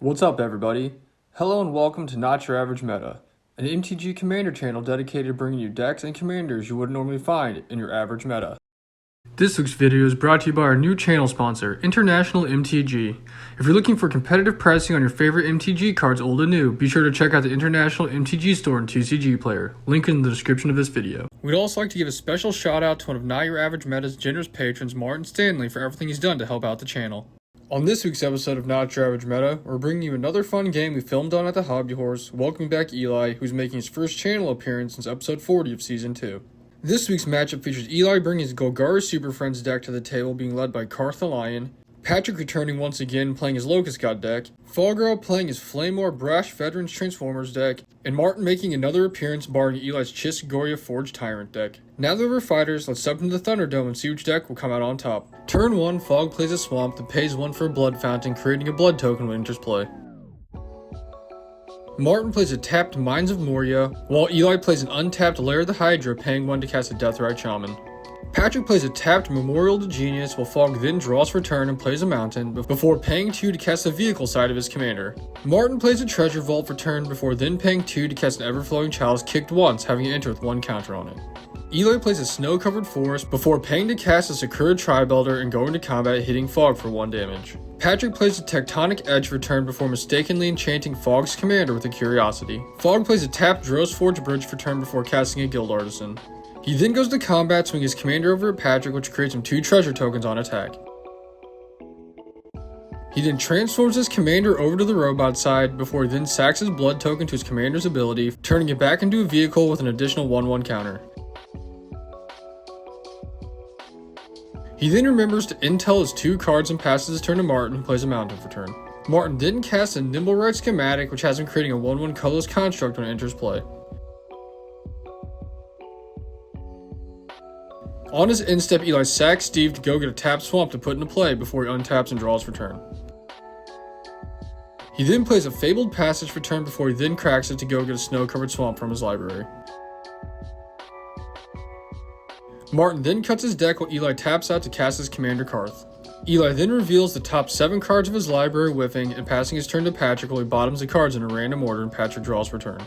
What's up, everybody? Hello and welcome to Not Your Average Meta, an MTG Commander channel dedicated to bringing you decks and commanders you wouldn't normally find in your average meta. This week's video is brought to you by our new channel sponsor, International MTG. If you're looking for competitive pricing on your favorite MTG cards old and new, be sure to check out the International MTG store and TCG Player, link in the description of this video. We'd also like to give a special shout out to one of Not Your Average Meta's generous patrons, Martin Stanley, for everything he's done to help out the channel. On this week's episode of Not Your Average Meta, we're bringing you another fun game we filmed on at the Hobby Horse, welcoming back Eli, who's making his first channel appearance since episode 40 of Season 2. This week's matchup features Eli bringing his Golgari Super Friends deck to the table, being led by Carth the Lion, Patrick returning once again playing his Locust God deck, Fallgirl playing his Flamewar Brash Veterans Transformers deck, and Martin making another appearance barring Eli's Chiss-Goria Forged Tyrant deck. Now that we're fighters, let's step into the Thunderdome and see which deck will come out on top. Turn 1, Fog plays a Swamp that pays 1 for a Blood Fountain, creating a Blood token when enters play. Martin plays a tapped Mines of Moria, while Eli plays an untapped Lair of the Hydra, paying 1 to cast a Deathrite Shaman. Patrick plays a tapped Memorial to Genius, while Fog then draws for turn and plays a Mountain, before paying 2 to cast the vehicle side of his commander. Martin plays a Treasure Vault for turn, before then paying 2 to cast an Everflowing Chalice kicked once, having it enter with 1 counter on it. Eli plays a Snow-Covered Forest, before paying to cast a Sakura Tri-Belter and going to combat, hitting Fog for 1 damage. Patrick plays a Tectonic Edge for turn before mistakenly enchanting Fog's commander with a Curiosity. Fog plays a tapped Dross Forge Bridge for turn before casting a Guild Artisan. He then goes to combat, swinging his commander over at Patrick, which creates him 2 treasure tokens on attack. He then transforms his commander over to the robot side, before he then sacks his blood token to his commander's ability, turning it back into a vehicle with an additional 1/1 counter. He then remembers to intel his 2 cards and passes his turn to Martin, who plays a Mountain for turn. Martin then casts a Nimble Right Schematic, which has him creating a 1/1 colorless construct when it enters play. On his end step, Eli sacks Steve to go get a tapped Swamp to put into play before he untaps and draws for turn. He then plays a Fabled Passage for turn before he then cracks it to go get a Snow-Covered Swamp from his library. Martin then cuts his deck while Eli taps out to cast his commander Carth. Eli then reveals the top 7 cards of his library, whiffing and passing his turn to Patrick while he bottoms the cards in a random order and Patrick draws for turn.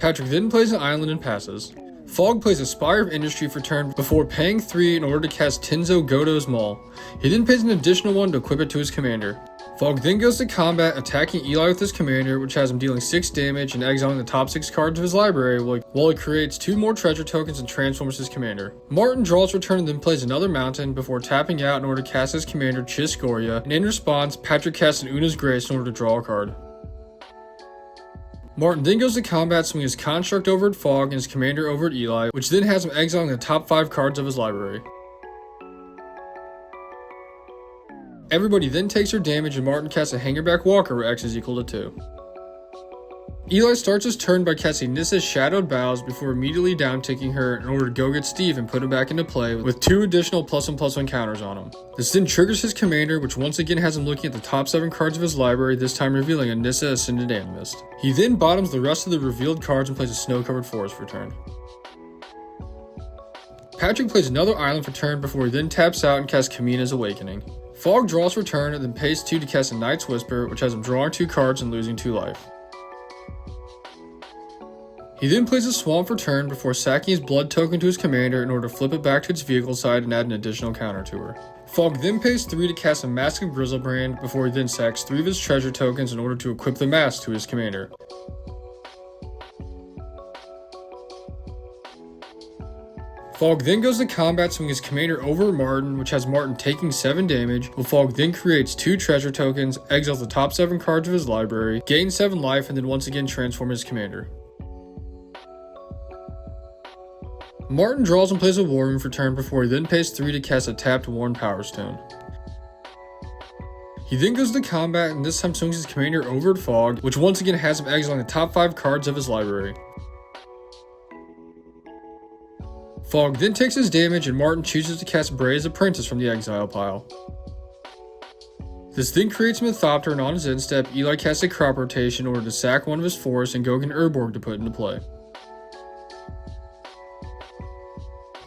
Patrick then plays an island and passes. Fog plays a Spire of Industry for turn before paying 3 in order to cast Tenzo Godo's Maul. He then pays an additional 1 to equip it to his commander. Fog then goes to combat, attacking Eli with his commander, which has him dealing 6 damage and exiling the top 6 cards of his library while he creates 2 more treasure tokens and transforms his commander. Martin draws for turn and then plays another Mountain before tapping out in order to cast his commander Chiss-Goria, and in response, Patrick casts an Una's Grace in order to draw a card. Martin then goes to combat, swinging his Construct over at Fog and his commander over at Eli, which then has him exiling the top 5 cards of his library. Everybody then takes their damage and Martin casts a Hangerback Walker where X is equal to 2. Eli starts his turn by casting Nissa's Shadowed Boughs before immediately down-ticking her in order to go get Steve and put him back into play with 2 additional +1/+1 counters on him. This then triggers his commander, which once again has him looking at the top 7 cards of his library, this time revealing a Nissa Ascended Animist. He then bottoms the rest of the revealed cards and plays a Snow-Covered Forest for turn. Patrick plays another island for turn before he then taps out and casts Kamina's Awakening. Fog draws for turn and then pays 2 to cast a Night's Whisper, which has him drawing 2 cards and losing 2 life. He then plays a Swamp for turn before sacking his blood token to his commander in order to flip it back to its vehicle side and add an additional counter to her. Fog then pays 3 to cast a Mask of Grizzlebrand before he then sacks 3 of his treasure tokens in order to equip the mask to his commander. Fog then goes to combat, swinging his commander over at Martin, which has Martin taking 7 damage, while Fog then creates 2 treasure tokens, exiles the top 7 cards of his library, gains 7 life, and then once again transforms his commander. Martin draws and plays a War Room for turn before he then pays 3 to cast a tapped Worn Power Stone. He then goes to combat and this time swings his commander over at Fog, which once again has him exiling the top 5 cards of his library. Fog then takes his damage and Martin chooses to cast Braze Apprentice from the exile pile. This then creates Mythopter, and on his end step, Eli casts a Crop Rotation in order to sack 1 of his forests and go get an Urborg to put into play.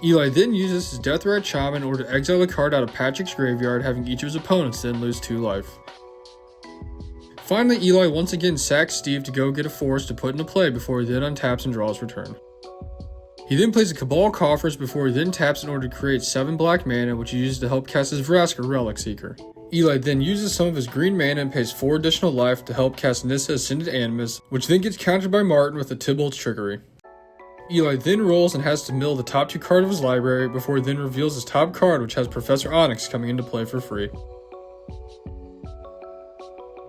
Eli then uses his Deathrite Shaman in order to exile a card out of Patrick's graveyard, having each of his opponents then lose 2 life. Finally, Eli once again sacks Steve to go get a force to put into play before he then untaps and draws return. He then plays a Cabal Coffers before he then taps in order to create 7 black mana, which he uses to help cast his Vraska Relic Seeker. Eli then uses some of his green mana and pays 4 additional life to help cast Nissa Ascended Animus, which then gets countered by Martin with a Tybalt's Trickery. Eli then rolls and has to mill the top 2 cards of his library before he then reveals his top card, which has Professor Onyx coming into play for free.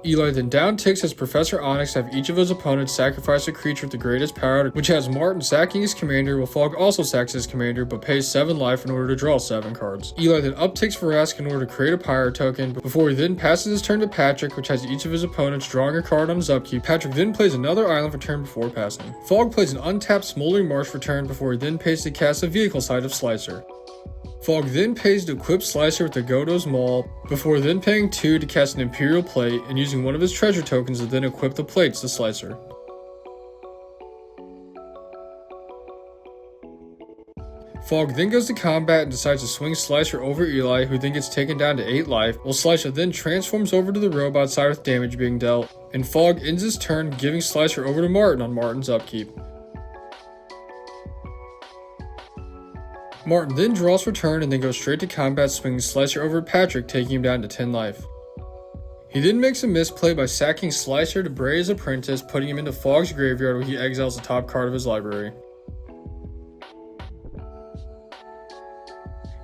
Eli then down ticks as Professor Onyx to have each of his opponents sacrifice a creature with the greatest power, which has Martin sacking his commander, while Fog also sacks his commander but pays 7 life in order to draw 7 cards. Eli then upticks Vraska in order to create a Pyre token, before he then passes his turn to Patrick, which has each of his opponents drawing a card on his upkeep. Patrick then plays another island for turn before passing. Fog plays an untapped Smoldering Marsh for turn before he then pays to cast a vehicle side of Slicer. Fog then pays to equip Slicer with the Godo's Maul, before then paying 2 to cast an Imperial Plate and using one of his treasure tokens to then equip the plates to Slicer. Fog then goes to combat and decides to swing Slicer over Eli, who then gets taken down to 8 life, while Slicer then transforms over to the robot side with damage being dealt, and Fog ends his turn giving Slicer over to Martin on Martin's upkeep. Martin then draws return and then goes straight to combat, swinging Slicer over Patrick, taking him down to 10 life. He then makes a misplay by sacking Slicer to Bray's Apprentice, putting him into Fog's graveyard where he exiles the top card of his library.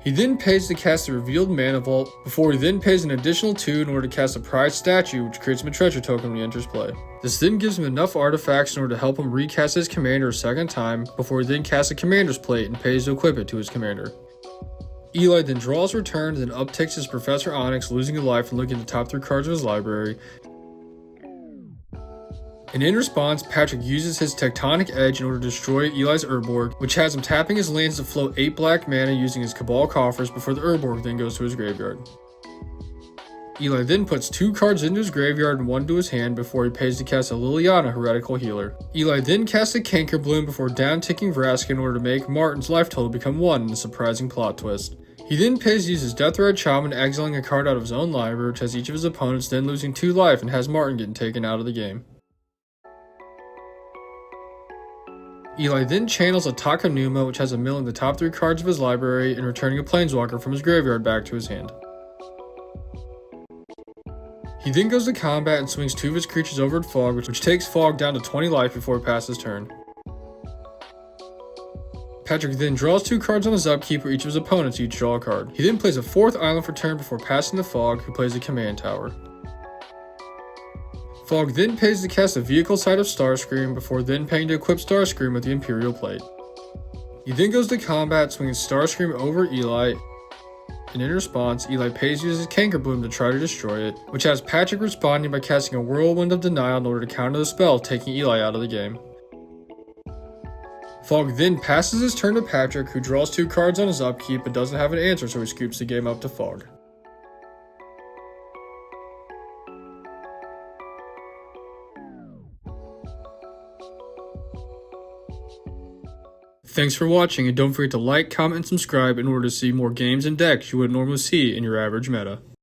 He then pays to cast the revealed Mana Vault, before he then pays an additional 2 in order to cast a Pride Statue, which creates him a treasure token when he enters play. This then gives him enough artifacts in order to help him recast his commander a second time, before he then casts a Commander's Plate and pays to equip it to his commander. Eli then draws return and then upticks his Professor Onyx, losing a life and looking at the top 3 cards of his library. And in response, Patrick uses his Tectonic Edge in order to destroy Eli's Urborg, which has him tapping his lands to float 8 black mana using his Cabal Coffers before the Urborg then goes to his graveyard. Eli then puts 2 cards into his graveyard and 1 to his hand before he pays to cast a Liliana Heretical Healer. Eli then casts a Canker Bloom before down-ticking Vraska in order to make Martin's life total become 1 in a surprising plot twist. He then pays to use his Deathrite Shaman, exiling a card out of his own library, which has each of his opponents then losing 2 life and has Martin getting taken out of the game. Eli then channels a Takanuma, which has a milling the top 3 cards of his library and returning a Planeswalker from his graveyard back to his hand. He then goes to combat and swings 2 of his creatures over at Fog, which takes Fog down to 20 life before he passes turn. Patrick then draws 2 cards on his upkeep where each of his opponents each draw a card. He then plays a 4th island for turn before passing to Fog, who plays a command tower. Fog then pays to cast a vehicle side of Starscream before then paying to equip Starscream with the Imperial Plate. He then goes to combat, swinging Starscream over Eli, and in response, Eli pays to use his Canker Bloom to try to destroy it, which has Patrick responding by casting a Whirlwind of Denial in order to counter the spell, taking Eli out of the game. Fog then passes his turn to Patrick, who draws 2 cards on his upkeep but doesn't have an answer, so he scoops the game up to Fog. Thanks for watching, and don't forget to like, comment, and subscribe in order to see more games and decks you wouldn't normally see in your average meta.